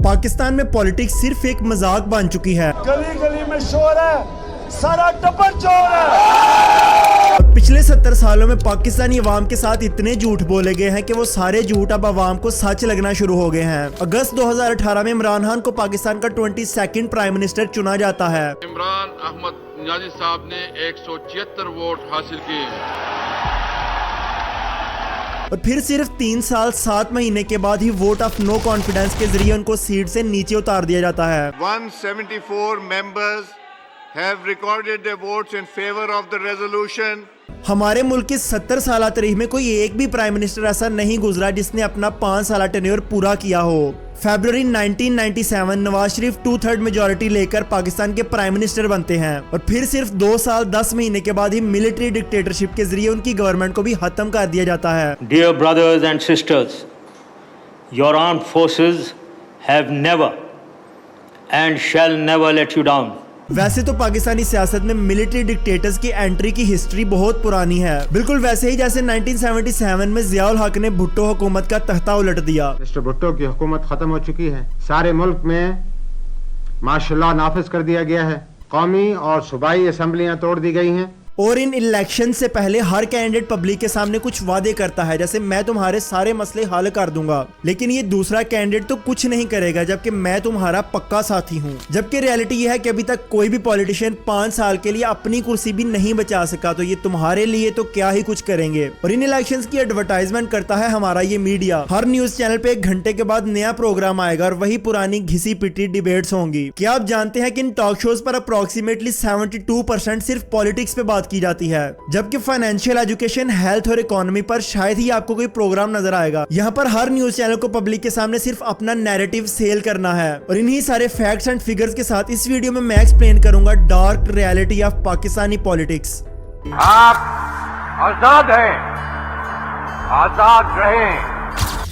पाकिस्तान में पॉलिटिक्स सिर्फ एक मजाक बन चुकी है। गली गली में शोर है, सारा टब्बर चोर है। पिछले 70 सालों में पाकिस्तानी अवाम के साथ इतने झूठ बोले गए हैं कि वो सारे झूठ अब अवाम को सच लगना शुरू हो गए हैं। अगस्त 2018 में इमरान खान को पाकिस्तान का 22nd प्राइम मिनिस्टर चुना जाता है। इमरान अहमद नियाज़ी साहब ने 176 वोट हासिल किए और फिर सिर्फ 3 साल 7 महीने के बाद ही वोट ऑफ नो कॉन्फिडेंस के जरिए उनको सीट से नीचे उतार दिया जाता है। 174 members have recorded their votes in favor of the resolution. हमारे मुल्क की 70 साल तारीख में कोई एक भी प्राइम मिनिस्टर ऐसा नहीं गुजरा जिसने अपना 5 साल टेन्योर पूरा किया हो। फरवरी 1997 नवाज शरीफ 2/3 मेजोरिटी लेकर पाकिस्तान के प्राइम मिनिस्टर बनते हैं और फिर सिर्फ 2 साल 10 महीने के बाद ही मिलिट्री डिक्टेटरशिप के जरिए उनकी गवर्नमेंट को भी खत्म कर दिया जाता है। Dear brothers and sisters, your armed forces have never and shall never let you down. वैसे तो पाकिस्तानी सियासत में मिलिट्री डिक्टेटर्स की एंट्री की हिस्ट्री बहुत पुरानी है, बिल्कुल वैसे ही जैसे 1977 में जियाउल हक ने भुट्टो हुकूमत का तख्ता उलट दिया। मिस्टर भुट्टो की हुकूमत खत्म हो चुकी है, सारे मुल्क में माशाल्लाह नाफिज कर दिया गया है, कौमी और सूबाई असम्बलियां तोड़ दी गई हैं। और इन इलेक्शन से पहले हर कैंडिडेट पब्लिक के सामने कुछ वादे करता है, जैसे मैं तुम्हारे सारे मसले हल कर दूंगा, लेकिन ये दूसरा कैंडिडेट तो कुछ नहीं करेगा जबकि मैं तुम्हारा पक्का साथी हूँ। जबकि रियलिटी ये है कि अभी तक कोई भी पॉलिटिशियन 5 साल के लिए अपनी कुर्सी भी नहीं बचा सका, तो ये तुम्हारे लिए तो क्या ही कुछ करेंगे। और इन इलेक्शंस की एडवर्टाइजमेंट करता है हमारा ये मीडिया। हर न्यूज चैनल पे 1 घंटे के बाद नया प्रोग्राम आएगा और वही पुरानी घिसी पिटी डिबेट्स होंगी। क्या आप जानते हैं कि इन टॉक शोज पर अप्रोक्सीमेटली 72% सिर्फ पॉलिटिक्स पे बात की जाती है, जबकि फाइनेंशियल, एजुकेशन, हेल्थ और इकोनॉमी पर शायद ही आपको कोई प्रोग्राम नजर आएगा। यहाँ पर हर न्यूज चैनल को पब्लिक के सामने सिर्फ अपना नैरेटिव सेल करना है। और इन्हीं सारे फैक्ट्स एंड फिगर्स के साथ इस वीडियो में मैं एक्सप्लेन करूंगा dark reality of Pakistani politics. आप आजाद हैं, आजाद रहें।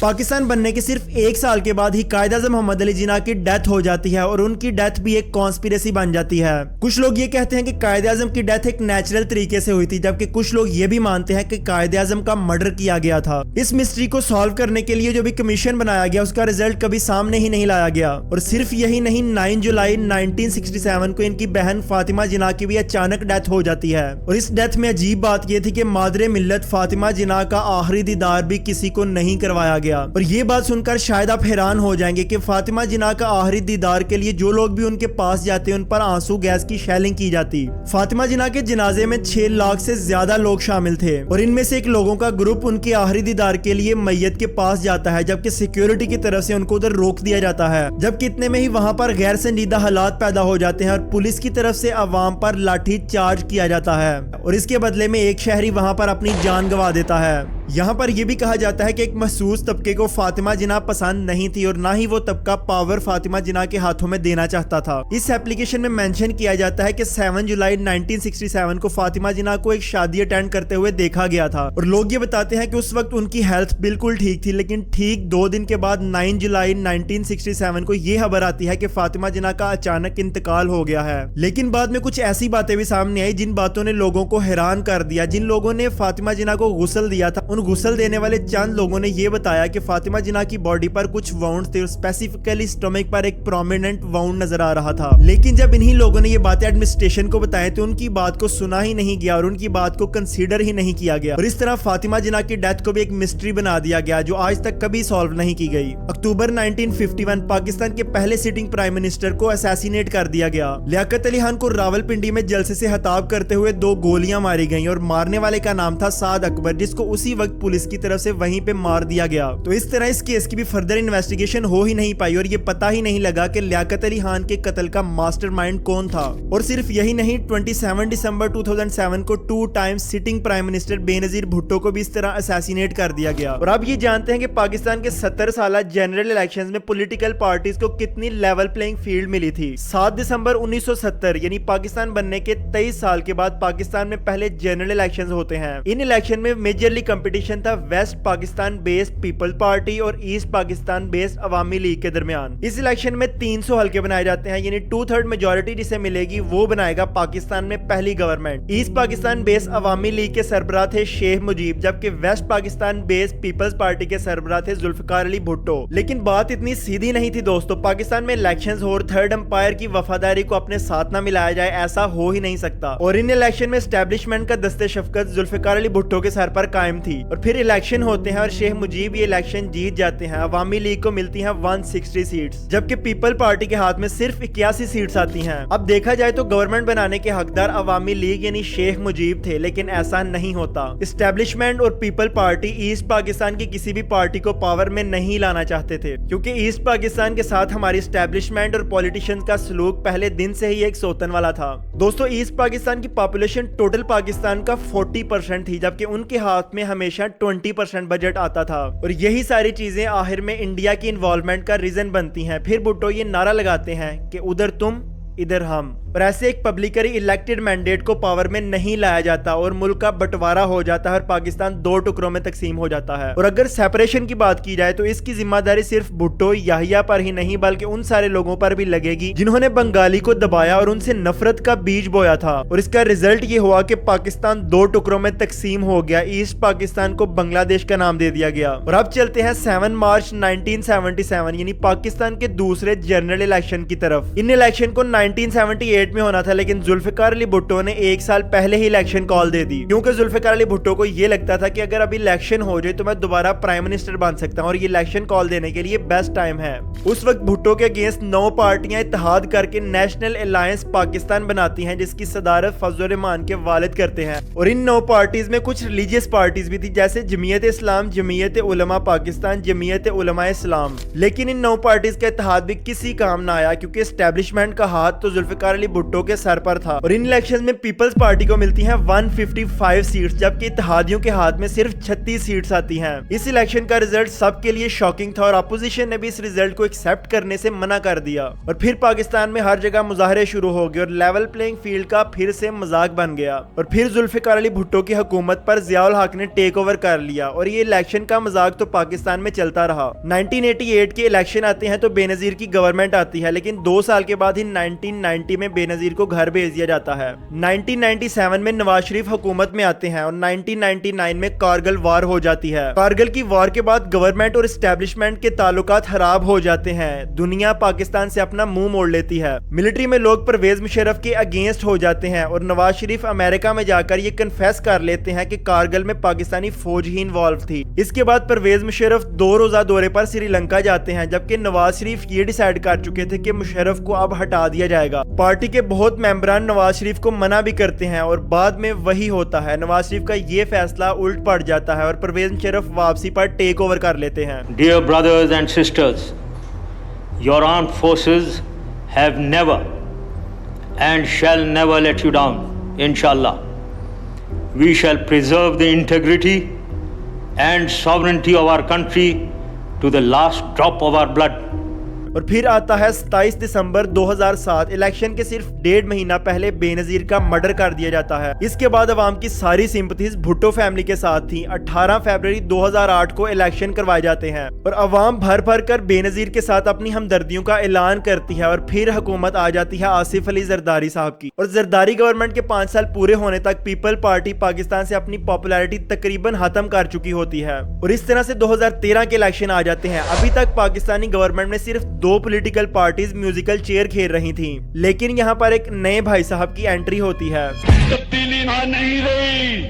पाकिस्तान बनने के सिर्फ 1 साल के बाद ही कायद-ए-आज़म मोहम्मद अली जिन्ना की डेथ हो जाती है और उनकी डेथ भी एक कॉन्स्पिरेसी बन जाती है। कुछ लोग ये कहते हैं कि कायद-ए-आज़म की डेथ एक नेचुरल तरीके से हुई थी, जबकि कुछ लोग ये भी मानते हैं कि कायद-ए-आज़म का मर्डर किया गया था। इस मिस्ट्री को सॉल्व करने के लिए जो भी कमीशन बनाया गया उसका रिजल्ट कभी सामने ही नहीं लाया गया। और सिर्फ यही नहीं, 9 जुलाई 1967 को इनकी बहन फातिमा जिन्ना की भी अचानक डेथ हो जाती है। और इस डेथ में अजीब बात यह थी कि मादरे मिल्लत फातिमा जिन्ना का आखिरी दीदार भी किसी को नहीं करवाया गया। और ये बात सुनकर शायद आप हैरान हो जाएंगे कि फातिमा जिन्ना का आखिरी दीदार के लिए जो लोग भी उनके पास जाते उन पर आंसू गैस की शेलिंग की जाती। फातिमा जिन्ना के जनाजे में 6 लाख से ज्यादा लोग शामिल थे और इनमें से एक लोगों का ग्रुप उनके आखिरी दीदार के लिए मैयत के पास जाता है, जबकि सिक्योरिटी की तरफ से उनको उधर रोक दिया जाता है। जबकि इतने में ही वहां पर गैर संजीदा हालात पैदा हो जाते हैं और पुलिस की तरफ से अवाम पर लाठी चार्ज किया जाता है और इसके बदले में एक शहरी वहां पर अपनी जान गंवा देता है। यहाँ पर यह भी कहा जाता है कि एक महसूस तबके को फातिमा जिन्ना पसंद नहीं थी और ना ही वो तबका पावर फातिमा जिन्ना के हाथों में देना चाहता था। इस एप्लीकेशन में मेंशन किया जाता है कि 7 जुलाई 1967 को फातिमा जिन्ना को एक शादी अटेंड करते हुए देखा गया था और लोग ये बताते हैं कि उस वक्त उनकी हेल्थ बिल्कुल ठीक थी, लेकिन ठीक 2 दिन के बाद 9 जुलाई 1967 को ये खबर आती है कि फातिमा जिन्ना का अचानक इंतकाल हो गया है। लेकिन बाद में कुछ ऐसी बातें भी सामने आई जिन बातों ने लोगों को हैरान कर दिया। जिन लोगों ने फातिमा जिन्ना को गुस्ल दिया था, उन गुस्ल देने वाले चंद लोगों ने यह बताया कि फातिमा जिन्ना की बॉडी पर कुछ वाउंड थे और स्पेसिफिकली स्टमक पर एक प्रोमिनेंट वाउंड नजर आ रहा था। लेकिन जब इन्हीं लोगों ने ये बातें एडमिनिस्ट्रेशन को बताए तो उनकी बात को सुना ही नहीं गया और उनकी बात को कंसीडर ही नहीं किया गया और इस तरह फातिमा जिन्ना की डेथ को भी एक मिस्ट्री बना दिया गया जो आज तक कभी सॉल्व नहीं की गई। अक्टूबर 1951 पाकिस्तान के पहले सिटिंग प्राइम मिनिस्टर को असैसिनेट कर दिया गया। लियाकत अली खान को रावलपिंडी में जलसे से खिताब करते हुए 2 गोलियां मारी गई और मारने वाले का नाम था साद अकबर, जिसको उसी वक्त पुलिस की तरफ से वहीं पे मार दिया गया। तो इस तरह इस केस की भी फर्दर इन्वेस्टिगेशन हो ही नहीं पाई और ये पता ही नहीं लगा कि लियाकत अली खान के कत्ल का मास्टरमाइंड कौन था। और सिर्फ यही नहीं, 27 दिसंबर 2007 को 2 time sitting prime minister Benazir Bhutto को भी इस तरह असैसिनेट कर दिया गया। और अब ये जानते हैं कि पाकिस्तान के 70 साल जनरल इलेक्शंस में पॉलिटिकल पार्टीज को कितनी लेवल प्लेइंग फील्ड मिली थी। 7 दिसंबर 1970 यानी पाकिस्तान बनने के 23 साल के बाद पाकिस्तान में पहले जनरल इलेक्शंस होते हैं। इन इलेक्शन में मेजरली कंपटीशन कंपटीशन था west Pakistan based people party और ईस्ट पाकिस्तान बेस्ड अवामी लीग के दरमियान। इस इलेक्शन में 300 हल्के बनाए जाते हैं, यानी 2/3 मेजोरिटी जिसे मिलेगी वो बनाएगा पाकिस्तान में पहली government. East Pakistan based Awami League के सरबराह थे शेख मुजीब, जबकि west Pakistan based peoples party के सरबराह थे जुल्फिकार अली भुट्टो। लेकिन बात इतनी सीधी नहीं थी दोस्तों। पाकिस्तान में इलेक्शंस हो और थर्ड अंपायर की वफादारी को अपने साथ ना मिलाया जाए, ऐसा हो ही नहीं सकता। और इन इलेक्शन में एस्टेब्लिशमेंट का दस्ते शफकत जुल्फिकार अली भुट्टो के सर पर कायम थी। और फिर इलेक्शन होते हैं और शेख मुजीब ये इलेक्शन जीत जाते हैं। अवामी लीग को मिलती हैं 160 सीट्स, जबकि पीपल पार्टी के हाथ में सिर्फ 81 सीट्स आती हैं। अब देखा जाए तो गवर्नमेंट बनाने के हकदार अवामी लीग यानी शेख मुजीब थे, लेकिन ऐसा नहीं होता। एस्टेब्लिशमेंट और पीपल पार्टी ईस्ट पाकिस्तान की किसी भी पार्टी को पावर में नहीं लाना चाहते थे, क्योंकि ईस्ट पाकिस्तान के साथ हमारी एस्टेब्लिशमेंट और पॉलिटिशियंस का सलूक पहले दिन से ही एक सौतन वाला था। दोस्तों, ईस्ट पाकिस्तान की पॉपुलेशन टोटल पाकिस्तान का 40% थी, जबकि उनके हाथ में हमेशा 20% बजट आता था। और यही सारी चीजें आखिर में इंडिया की इन्वॉल्वमेंट का रीजन बनती हैं। फिर भुट्टो ये नारा लगाते हैं कि उधर तुम इधर हम, और ऐसे एक पब्लिकली इलेक्टेड मैंडेट को पावर में नहीं लाया जाता और मुल्क का बंटवारा हो जाता है और पाकिस्तान 2 टुकड़ों में तकसीम हो जाता है। और अगर सेपरेशन की बात की जाए तो इसकी जिम्मेदारी सिर्फ भुट्टो याहिया पर ही नहीं बल्कि उन सारे लोगों पर भी लगेगी जिन्होंने बंगाली को दबाया और उनसे नफरत का बीज बोया था। और इसका रिजल्ट ये हुआ कि पाकिस्तान 2 टुकड़ों में तकसीम हो गया। ईस्ट पाकिस्तान को बांग्लादेश का नाम दे दिया गया। और अब चलते हैं 7 मार्च 1977 यानी पाकिस्तान के दूसरे जनरल इलेक्शन की तरफ। इन इलेक्शन को 1978 में होना था, लेकिन जुल्फिकार अली भुट्टो ने 1 साल पहले ही इलेक्शन कॉल दे दी, क्योंकि जुल्फिकार अली भुट्टो को यह लगता था कि अगर अभी इलेक्शन हो जाए तो मैं दोबारा प्राइम मिनिस्टर बन सकता हूं और ये इलेक्शन कॉल देने के लिए बेस्ट टाइम है। उस वक्त भुट्टो के अगेंस्ट 9 पार्टियां इत्तेहाद करके नेशनल अलायंस पाकिस्तान बनाती हैं, जिसकी सदारत फजल रहमान के वालिद करते हैं। और इन 9 पार्टीज में कुछ रिलीजियस पार्टीज भी थी, जैसे जमीयत इस्लाम, जमीयत उलमा पाकिस्तान, जमीयत उलमा इस्लाम। लेकिन इन 9 पार्टीज का इत्तेहाद भी किसी काम ना आया, क्योंकि एस्टेब्लिशमेंट का हाथ तो जुल्फिकार अली भुट्टो के सर पर था। और इन इलेक्शन में पीपल्स पार्टी को मिलती हैं 155 सीट्स, जबकि इत्तेहादियों के हाथ में सिर्फ 36 सीट्स आती हैं। इस इलेक्शन का रिजल्ट सबके लिए शॉकिंग था और अपोजिशन ने भी इस रिजल्ट को एक्सेप्ट करने से मना कर दिया। और फिर पाकिस्तान में हर जगह मुजाहरे शुरू हो गए और लेवल प्लेइंग फील्ड का फिर से मजाक बन गया। और फिर जुल्फिकार अली भुट्टो की हुकूमत पर जियाउल हक ने टेक ओवर कर लिया और ये इलेक्शन का मजाक तो पाकिस्तान में चलता रहा। 1988 के इलेक्शन आते हैं तो बेनजीर की गवर्नमेंट आती है, लेकिन 2 साल के बाद ही 1990 में बेनजीर को घर भेज दिया जाता है। 1997 में नवाज शरीफ हुकूमत में आते हैं और 1999 में कारगिल वार हो जाती है। कारगिल की वार के बाद गवर्नमेंट और एस्टेब्लिशमेंट के ताल्लुकात खराब हो जाते हैं। दुनिया पाकिस्तान से अपना मुंह मोड़ लेती है। मिलिट्री में लोग परवेज मुशर्रफ के अगेंस्ट हो जाते हैं और नवाज शरीफ अमेरिका में जाकर ये कन्फेस कर लेते हैं कि कारगिल में पाकिस्तानी फौज ही इन्वॉल्व थी। इसके बाद परवेज मुशर्रफ 2 रोजा दौरे पर श्रीलंका जाते हैं, जबकि नवाज शरीफ ये डिसाइड कर चुके थे कि मुशर्रफ को अब हटा दिया जाएगा। पार्टी के बहुत मेंबरान नवाज शरीफ को मना भी करते हैं और बाद में वही होता है। नवाज शरीफ का ये फैसला उल्ट पड़ जाता है और परवेज मुशर्रफ वापसी पर टेक ओवर कर लेते हैं। Dear brothers and sisters, your armed forces have never and shall never let you down, inshallah. We shall preserve the integrity and sovereignty of our country to the last drop of our blood. और फिर आता है 27 दिसंबर 2007। Election के सिर्फ 1.5 महीना पहले बेनजीर का murder कर दिया जाता है। इसके बाद अवाम की सारी सिंपथीज भुट्टो फैमिली के साथ थी। 18 फरवरी 2008 को इलेक्शन करवाए जाते हैं और अवाम भर भर कर बेनजीर के साथ अपनी हमदर्दियों का ऐलान करती है। और फिर हुकूमत आ जाती है आसिफ अली जरदारी साहब की। और जरदारी गवर्नमेंट के 5 साल पूरे होने तक पीपल पार्टी पाकिस्तान से अपनी पॉपुलैरिटी तकरीबन खत्म कर चुकी होती है। और इस तरह से 2013 के इलेक्शन आ जाते हैं। अभी तक पाकिस्तानी गवर्नमेंट में सिर्फ 2 पॉलिटिकल पार्टीज म्यूजिकल चेयर खेल रही थी, लेकिन यहाँ पर एक नए भाई साहब की एंट्री होती है। तब्दीली नहीं रही,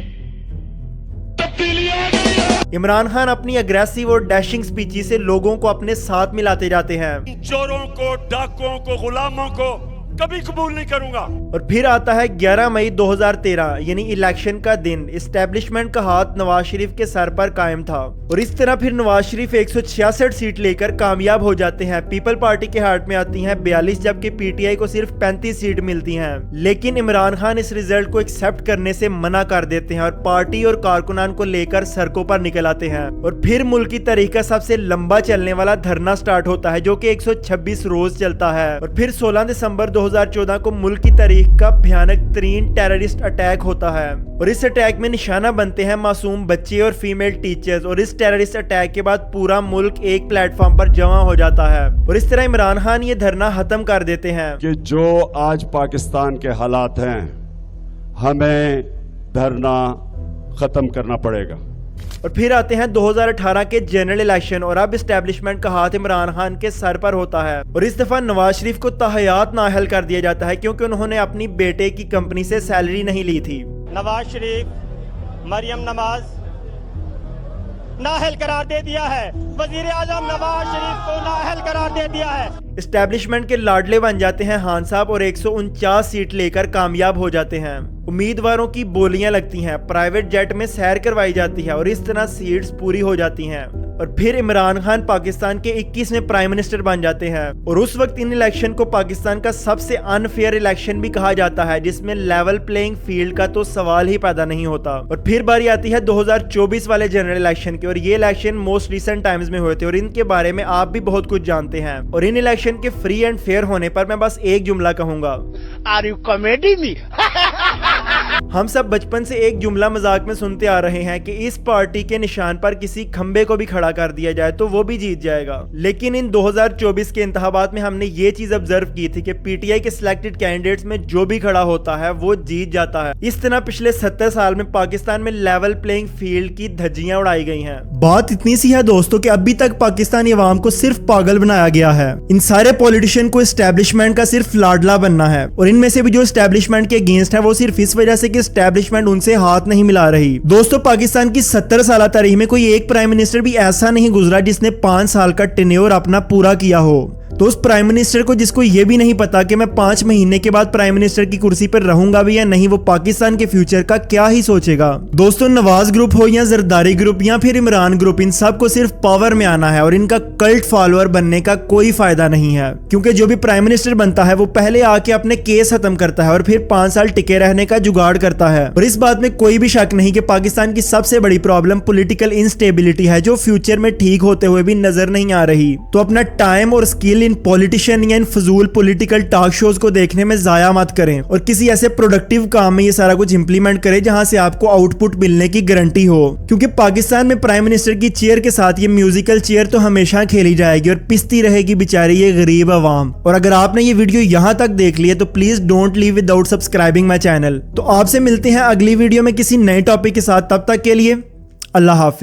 तब्दीली आ गई है। इमरान खान अपनी अग्रेसिव और डैशिंग स्पीची से लोगों को अपने साथ मिलाते जाते हैं। चोरों को, डाकुओं को, गुलामों को कभी कबूल नहीं करूंगा। और फिर आता है 11 मई 2013 यानी इलेक्शन का दिन। एस्टेब्लिशमेंट का हाथ नवाज शरीफ के सर पर कायम था और इस तरह फिर नवाज शरीफ 166 सीट लेकर कामयाब हो जाते हैं। पीपल पार्टी के हाथ में आती हैं 42, जबकि पीटीआई को सिर्फ 35 सीट मिलती हैं। लेकिन इमरान खान इस रिजल्ट को एक्सेप्ट करने से मना कर देते हैं और पार्टी और कारकुनान को लेकर सड़कों पर निकल आते हैं। और फिर मुल्क की तारीख का सबसे लंबा चलने वाला धरना स्टार्ट होता है, जो कि 126 रोज चलता है। और फिर 16 दिसंबर 2014 को मुल्क की तारीख का भयानक तरीन टेररिस्ट अटैक होता है और इस अटैक में निशाना बनते हैं मासूम बच्चे और फीमेल टीचर्स। और इस टेररिस्ट अटैक के बाद पूरा मुल्क एक प्लेटफॉर्म पर जमा हो जाता है और इस तरह इमरान खान ये धरना खत्म कर देते हैं कि जो आज पाकिस्तान के हालात हैं, हमें धरना खत्म करना पड़ेगा। और फिर आते हैं 2018 के जनरल इलेक्शन और अब एस्टेब्लिशमेंट का हाथ इमरान खान के सर पर होता है और इस दफा नवाज शरीफ को ताहयात नाअहल कर दिया जाता है क्योंकि उन्होंने अपनी बेटे की कंपनी से सैलरी नहीं ली थी। नवाज शरीफ मरियम नवाज नाअहल करार दे दिया है। वजीर आजम नवाज शरीफ को नाअहल करार दे दिया है। एस्टेब्लिशमेंट के लाडले बन जाते हैं खान साहब और 149 सीट लेकर कामयाब हो जाते हैं। उम्मीदवारों की बोलियां लगती हैं, प्राइवेट जेट में सैर करवाई जाती है और इस तरह सीट्स पूरी हो जाती हैं और फिर इमरान खान पाकिस्तान के 21वें प्राइम मिनिस्टर बन जाते हैं। और उस वक्त इन इलेक्शन को पाकिस्तान का सबसे अनफेयर इलेक्शन भी कहा जाता है जिसमें लेवल प्लेइंग फील्ड का तो सवाल ही पैदा नहीं होता। और फिर बारी आती है 2024 वाले जनरल इलेक्शन की और ये इलेक्शन मोस्ट रिसेंट टाइम्स में हुए थे और इनके बारे में आप भी बहुत कुछ जानते हैं। और इन इलेक्शन के फ्री एंड फेयर होने पर मैं बस एक जुमला कहूंगा, आर यू कॉमेडी मी? हम सब बचपन से एक जुमला मजाक में सुनते आ रहे हैं कि इस पार्टी के निशान पर किसी खंबे को भी खड़ा कर दिया जाए तो वो भी जीत जाएगा। लेकिन इन 2024 के इंतखाबात में हमने ये चीज ऑब्जर्व की थी कि पीटीआई के सिलेक्टेड कैंडिडेट्स में जो भी खड़ा होता है वो जीत जाता है। इस तरह पिछले 70 साल में पाकिस्तान में लेवल प्लेइंग फील्ड की धज्जियां उड़ाई गई हैं। बात इतनी सी है दोस्तों कि अभी तक पाकिस्तानी अवाम को सिर्फ पागल बनाया गया है। इन सारे पॉलिटिशियन को एस्टेब्लिशमेंट का सिर्फ लाडला बनना है और इनमें से भी जो एस्टेब्लिशमेंट के अगेंस्ट है वो सिर्फ इस वजह से कि एस्टेब्लिशमेंट उनसे हाथ नहीं मिला रही। दोस्तों पाकिस्तान की 70 साल तारीख में कोई एक प्राइम मिनिस्टर भी ऐसा नहीं गुजरा जिसने 5 साल का टेन्योर अपना पूरा किया हो। तो उस प्राइम मिनिस्टर को जिसको ये भी नहीं पता कि मैं 5 महीने के बाद प्राइम मिनिस्टर की कुर्सी पर रहूंगा भी या नहीं, वो पाकिस्तान के फ्यूचर का क्या ही सोचेगा। दोस्तों नवाज ग्रुप हो या जरदारी ग्रुप या फिर इमरान ग्रुप, इन सब को सिर्फ पावर में आना है और इनका कल्ट फॉलोअर बनने का कोई फायदा नहीं है क्योंकि जो भी प्राइम मिनिस्टर बनता है वो पहले आके अपने केस खत्म करता है और फिर 5 साल टिके रहने का जुगाड़ करता है। और इस बात में कोई भी शक नहीं कि पाकिस्तान की सबसे बड़ी प्रॉब्लम पॉलिटिकल इंस्टेबिलिटी है जो फ्यूचर में ठीक होते हुए भी नजर नहीं आ रही। तो अपना टाइम और स्किल इन पॉलिटिशियन या इन फजूल पॉलिटिकल टॉक शोज को देखने में जाया मत करें और किसी ऐसे प्रोडक्टिव काम में ये सारा कुछ इंप्लीमेंट करें जहां से आपको आउटपुट मिलने की गारंटी हो। क्योंकि पाकिस्तान में प्राइम मिनिस्टर की चेयर के साथ ये म्यूजिकल चेयर तो हमेशा खेली जाएगी और पिसती रहेगी बेचारी ये गरीब अवाम। और अगर आपने ये वीडियो यहां तक देख लिया तो please don't leave without subscribing my channel. तो आपसे मिलते हैं अगली वीडियो में किसी नए टॉपिक के साथ, तब तक के लिए अल्लाह हाफिज।